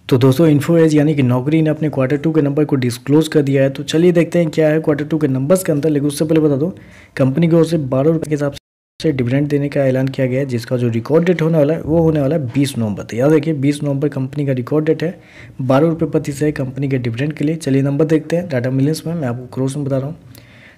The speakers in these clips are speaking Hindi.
तो दोस्तों इन्फो एज यानी कि नौकरी ने अपने Q2 के नंबर को डिस्क्लोज कर दिया है। तो चलिए देखते हैं क्या है Q2 के नंबर्स के अंदर। लेकिन उससे पहले बता दो, कंपनी की ओर से 12 रुपये के हिसाब से डिविडेंड देने का ऐलान किया गया है, जिसका जो रिकॉर्ड डेट होने वाला है वो होने वाला है 20 नवंबर। तो याद रखिए 20 नवंबर कंपनी का रिकॉर्ड डेट है। 12 रुपये प्रति शेयर कंपनी के डिविडेंड के लिए। चलिए नंबर देखते हैं डाटा मिलियंस में, मैं आपको क्रोर्स में बता रहा हूँ।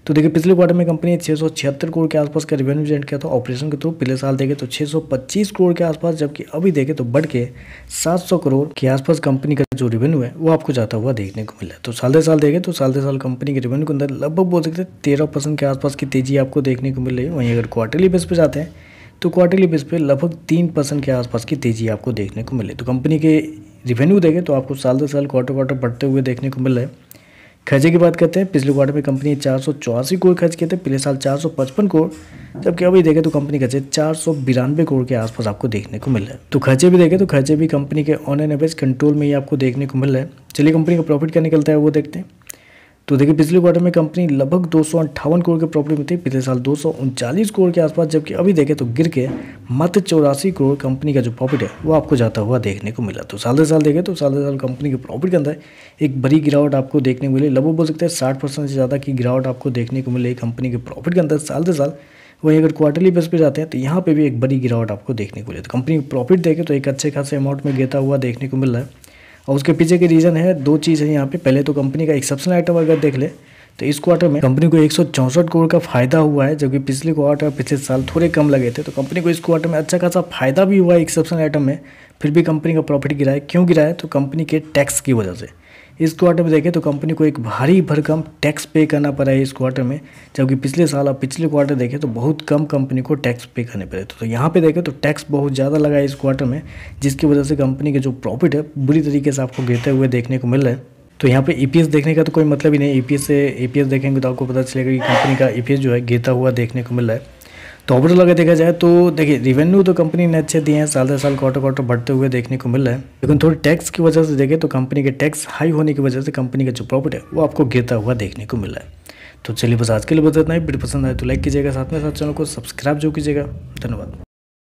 तो देखिए पिछले क्वार्टर में कंपनी ने 676 करोड़ के आसपास का रेवेन्यू जनरेट किया था ऑपरेशन के थ्रू। पिछले साल देखें तो 625 करोड़ के आसपास, जबकि अभी देखें तो बढ़ के 700 करोड़ के आसपास कंपनी का जो रेवेन्यू है वो आपको जाता हुआ देखने को मिला है। तो साल दर साल देखें तो साल दर साल कंपनी के रेवेन्यू के अंदर लगभग बोल सकते हैं 13% के आसपास की तेजी आपको देखने को मिल रही है। वहीं अगर क्वार्टरली बेस पर जाते हैं तो क्वार्टरली बेस पे लगभग 3% के आसपास की तेजी आपको देखने को मिले। तो कंपनी के रेवेन्यू देखें तो आपको साल दर साल क्वार्टर बढ़ते हुए देखने को मिल रहा है। खर्चे की बात करते हैं, पिछले क्वार्टर में कंपनी 484 करोड़ खर्च किए थे, पिछले साल 455 करोड़, जबकि अभी देखें तो कंपनी खर्चे 492 करोड़ के आसपास आपको देखने को मिल रहा है। तो खर्चे भी देखें तो खर्चे भी कंपनी के ऑन एन एवरेज कंट्रोल में ही आपको देखने को मिल रहा है। चलिए कंपनी का प्रॉफिट क्या निकलता है वो देखते हैं। तो देखिए पिछले क्वार्टर में कंपनी लगभग 258 करोड़ के प्रॉफिट में थी, पिछले साल 239 करोड़ के आसपास, जबकि अभी देखें तो गिर के मात्र 84 करोड़ कंपनी का जो प्रॉफिट है वो आपको जाता हुआ देखने को मिला। तो साल दर साल देखें तो साल दर साल कंपनी के प्रॉफिट के अंदर एक बड़ी गिरावट आपको देखने को मिली। लगभग बोल सकते हैं 60% से ज़्यादा की गिरावट आपको देखने को मिली कंपनी के प्रॉफिट के अंदर साल दर साल। वहीं अगर क्वार्टरली बेस पे जाते हैं तो यहाँ पे भी एक बड़ी गिरावट आपको देखने को मिली। तो कंपनी का प्रॉफिट देखें तो एक अच्छे खासे अमाउंट में गिरता हुआ देखने को मिल रहा है। और उसके पीछे के रीज़न है, दो चीज़ है यहाँ पे। पहले तो कंपनी का एक्सेप्शनल आइटम अगर देख ले तो इस क्वार्टर में कंपनी को 164 करोड़ का फायदा हुआ है, जबकि पिछले क्वार्टर पिछले साल थोड़े कम लगे थे। तो कंपनी को इस क्वार्टर में अच्छा खासा फायदा भी हुआ है एक्सेप्शनल आइटम में, फिर भी कंपनी का प्रॉफिट गिरा है। क्यों गिरा है? तो कंपनी के टैक्स की वजह से। इस क्वार्टर में देखें तो कंपनी को एक भारी भरकम टैक्स पे करना पड़ा है इस क्वार्टर में, जबकि पिछले साल और पिछले क्वार्टर देखें तो बहुत कम कंपनी को टैक्स पे करने पड़े। तो यहाँ पे देखें तो टैक्स बहुत ज़्यादा लगा है इस क्वार्टर में, जिसकी वजह से कंपनी के जो प्रॉफिट है बुरी तरीके से आपको गिरते हुए देखने को मिल रहा है। तो यहाँ पे ईपीएस देखने का तो कोई मतलब ही नहीं। ईपीएस देखेंगे तो आपको पता चलेगा कि कंपनी का ईपीएस जो है गिरता हुआ देखने को मिल रहा है। तो ओवरऑल अगर देखा जाए तो देखिए रेवेन्यू तो कंपनी ने अच्छे दिए हैं, साल दर साल क्वार्टर बढ़ते हुए देखने को मिल रहा है। लेकिन थोड़ी टैक्स की वजह से देखें तो कंपनी के टैक्स हाई होने की वजह से कंपनी का जो प्रॉफिट है वो आपको गिरता हुआ देखने को मिल रहा है। तो चलिए बस आज के लिए बस इतना ही। वीडियो पसंद आए तो लाइक कीजिएगा, साथ में साथ चैनल को सब्सक्राइब जो कीजिएगा। धन्यवाद।